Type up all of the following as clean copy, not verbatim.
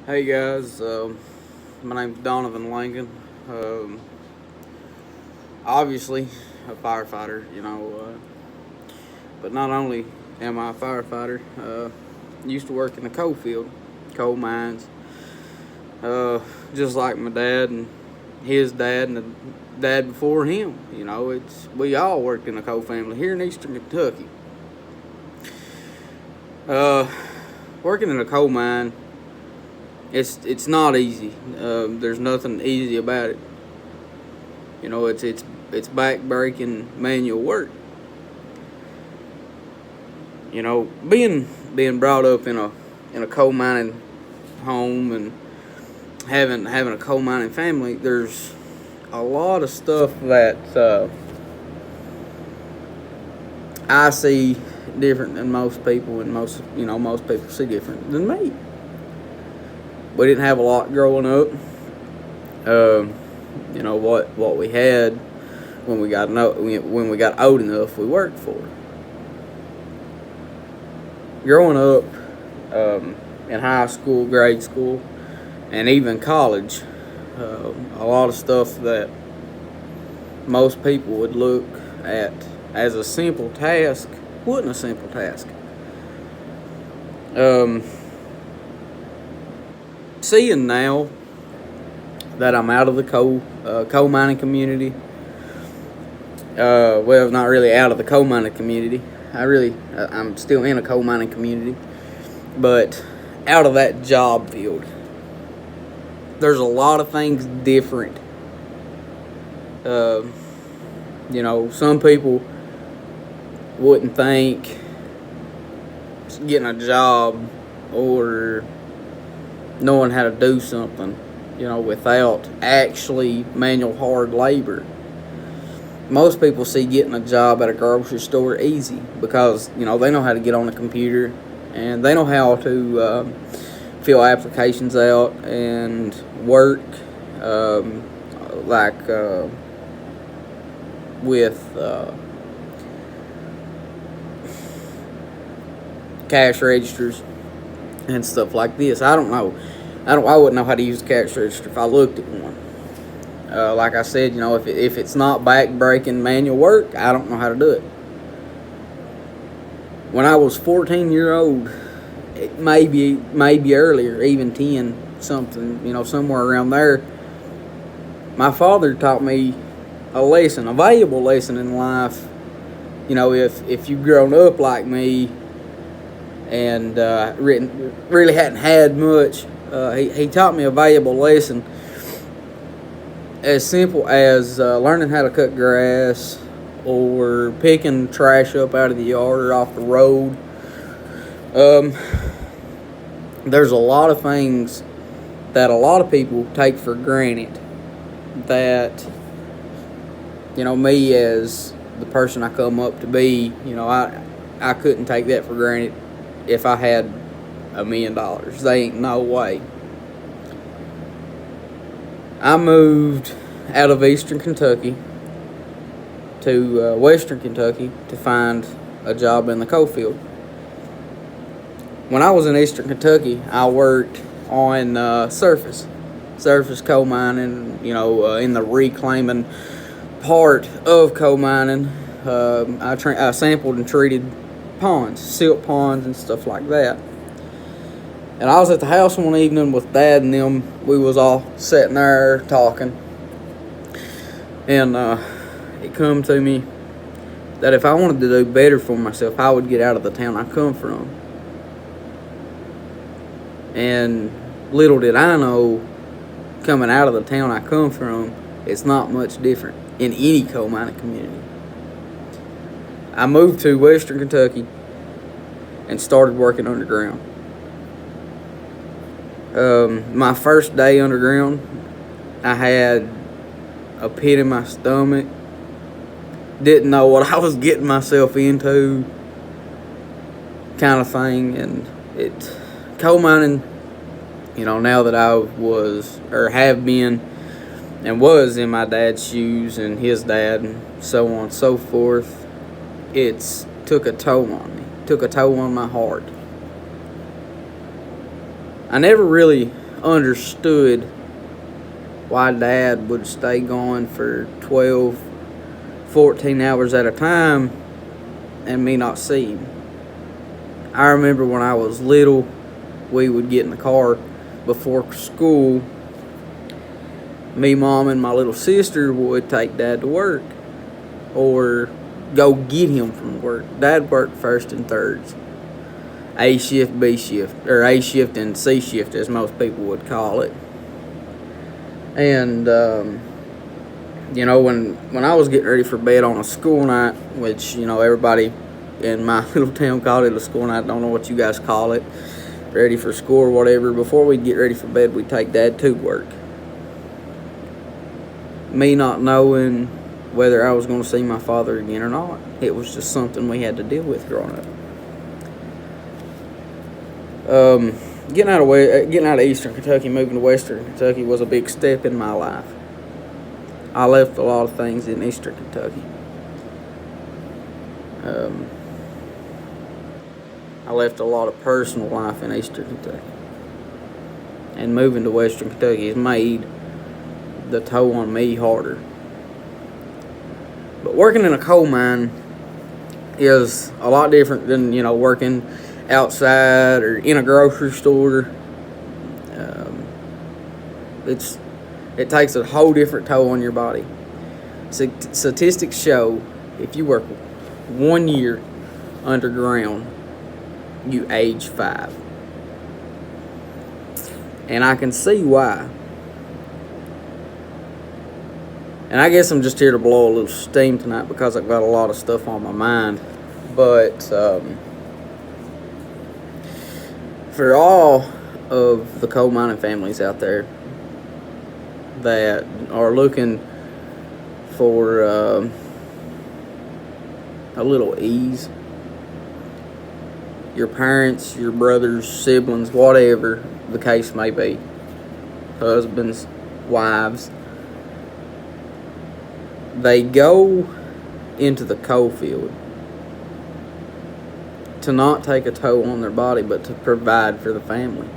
Hey guys, my name's Donovan Langan. Um, Obviously, a firefighter, but not only am I a firefighter, used to work in the coal field, coal mines, uh, just like my dad and his dad and the dad before him. We all worked in a coal family here in Eastern Kentucky. Uh, Working in a coal mine, it's not easy. There's nothing easy about it. It's back breaking manual work. Being brought up in a coal mining home and having a coal mining family, there's a lot of stuff that I see different than most people, and most people see different than me. We didn't have a lot growing up. What we had when we got old enough, we worked for it. Growing up, in high school, grade school, and even college, a lot of stuff that most people would look at as a simple task wasn't a simple task. Um, Seeing now that I'm out of the coal mining community, well, not really out of the coal mining community. I'm still in a coal mining community, but out of that job field. There's a lot of things different. Uh, some people wouldn't think getting a job or knowing how to do something, without actually manual hard labor. Most people see getting a job at a grocery store easy because, they know how to get on a computer and they know how to fill applications out and work, like with cash registers and stuff like this. I don't know. I wouldn't know how to use a cash register if I looked at one. Like I said, if it's not back breaking manual work, I don't know how to do it. When I was 14 old, maybe earlier, even 10 something, somewhere around there, my father taught me a valuable lesson in life. If you've grown up like me and really hadn't had much, he taught me a valuable lesson, as simple as learning how to cut grass or picking trash up out of the yard or off the road. Um, there's a lot of things that a lot of people take for granted that, me as the person I come up to be, I couldn't take that for granted if I had $1,000,000. They ain't no way. I moved out of Eastern Kentucky to Western Kentucky to find a job in the coal field. When I was in Eastern Kentucky, I worked on surface coal mining, in the reclaiming part of coal mining. I sampled and treated ponds, silt ponds and stuff like that. And I was at the house one evening with Dad and them. We was all sitting there talking. And it come to me that if I wanted to do better for myself, I would get out of the town I come from. And little did I know, coming out of the town I come from, it's not much different in any coal mining community. I moved to Western Kentucky and started working underground. My first day underground, I had a pit in my stomach. Didn't know what I was getting myself into, kind of thing. And coal mining, now that I have been and was in my dad's shoes and his dad and so on and so forth, it's took a toll on me, took a toll on my heart. I never really understood why Dad would stay gone for 12, 14 hours at a time and me not see him. I remember when I was little, we would get in the car before school. Me, Mom, and my little sister would take Dad to work or go get him from work. Dad worked first and thirds. A shift, B shift, or A shift and C shift, as most people would call it. And, when I was getting ready for bed on a school night, which, everybody in my little town called it a school night, don't know what you guys call it, ready for school or whatever, before we'd get ready for bed, we'd take Dad to work. Me not knowing whether I was going to see my father again or not. It was just something we had to deal with growing up. Getting out of Eastern Kentucky, moving to Western Kentucky was a big step in my life. I left a lot of things in Eastern Kentucky. I left a lot of personal life in Eastern Kentucky. And moving to Western Kentucky has made the toll on me harder. But working in a coal mine is a lot different than, working outside or in a grocery store. It takes a whole different toll on your body. Statistics show if you work 1 year underground, you age 5. And I can see why. And I guess I'm just here to blow a little steam tonight because I've got a lot of stuff on my mind. But for all of the coal mining families out there that are looking for a little ease, your parents, your brothers, siblings, whatever the case may be, husbands, wives, they go into the coal field to not take a toll on their body, but to provide for the family.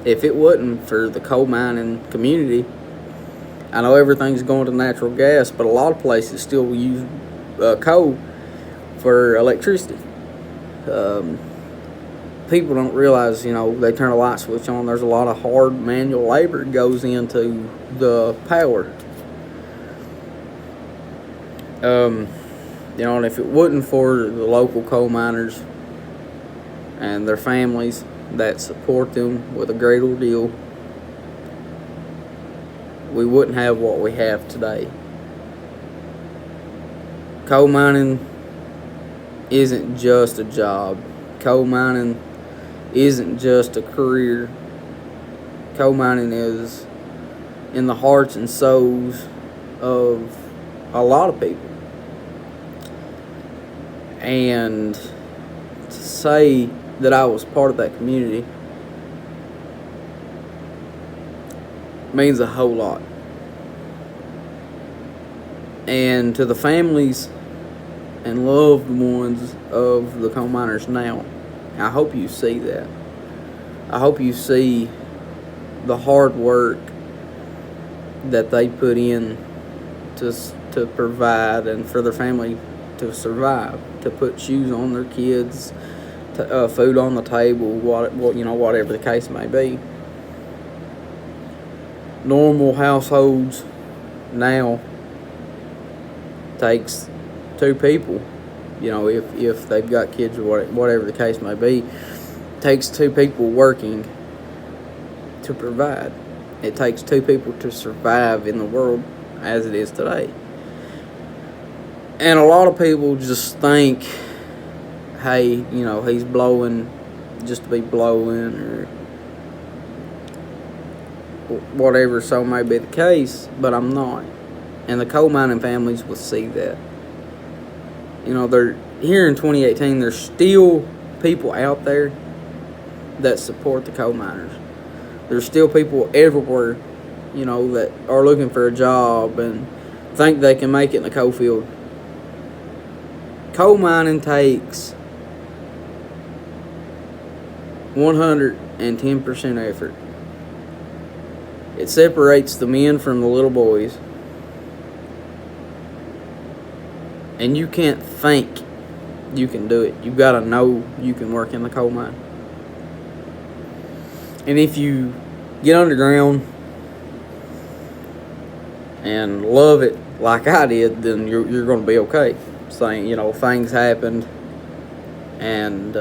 If it wasn't for the coal mining community, I know everything's going to natural gas, but a lot of places still use coal for electricity. People don't realize, they turn a light switch on. There's a lot of hard manual labor that goes into the power. And if it wasn't for the local coal miners and their families that support them with a great ordeal, we wouldn't have what we have today. Coal mining isn't just a job. Coal mining isn't just a career. Coal mining is in the hearts and souls of a lot of people. And to say that I was part of that community means a whole lot. And to the families and loved ones of the coal miners now, I hope you see that. I hope you see the hard work that they put in to provide and for their family to survive, to put shoes on their kids, food on the table, whatever the case may be. Normal households now takes 2 people, if they've got kids or whatever the case may be, takes 2 people working to provide. It takes 2 people to survive in the world as it is today. And a lot of people just think, hey, he's blowing just to be blowing or whatever so may be the case, but I'm not. And the coal mining families will see that. They're here in 2018, there's still people out there that support the coal miners. There's still people everywhere, that are looking for a job and think they can make it in the coal field. Coal mining takes 110% effort. It separates the men from the little boys. And you can't think you can do it. You gotta know you can work in the coal mine. And if you get underground and love it like I did, then you're gonna be okay. Saying, things happened, and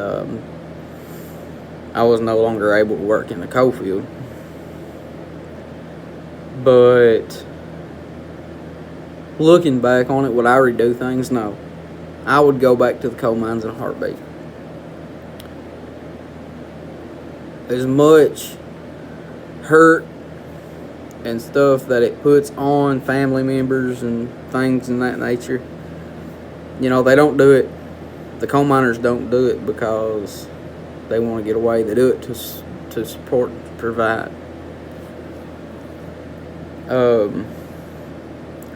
I was no longer able to work in the coal field. But looking back on it, would I redo things? No. I would go back to the coal mines in a heartbeat. As much hurt and stuff that it puts on family members and things in that nature, they don't do it. The coal miners don't do it because they want to get away. They do it to support, provide.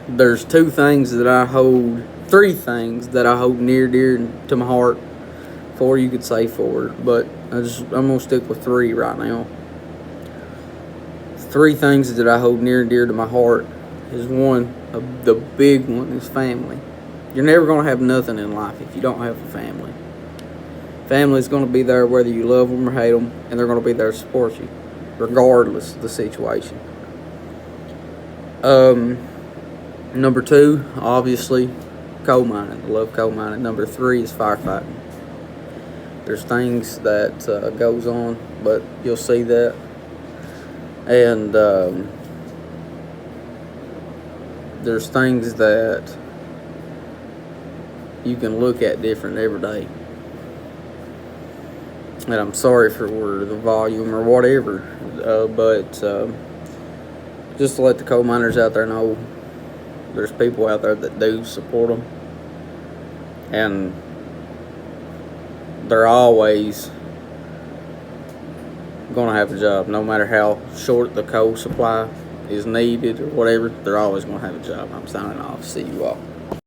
There's three things that I hold near dear to my heart. Four you could say four, but I'm gonna stick with three right now. Three things that I hold near and dear to my heart is one, the big one is family. You're never gonna have nothing in life if you don't have a family. Family's gonna be there whether you love them or hate them, and they're gonna be there to support you, regardless of the situation. Number two, obviously, coal mining. I love coal mining. Number three is firefighting. There's things that goes on, but you'll see that. And there's things that you can look at different every day. And I'm sorry for the volume or whatever, but just to let the coal miners out there know, there's people out there that do support them, and they're always gonna have a job, no matter how short the coal supply is needed or whatever. They're always gonna have a job. I'm signing off. See you all.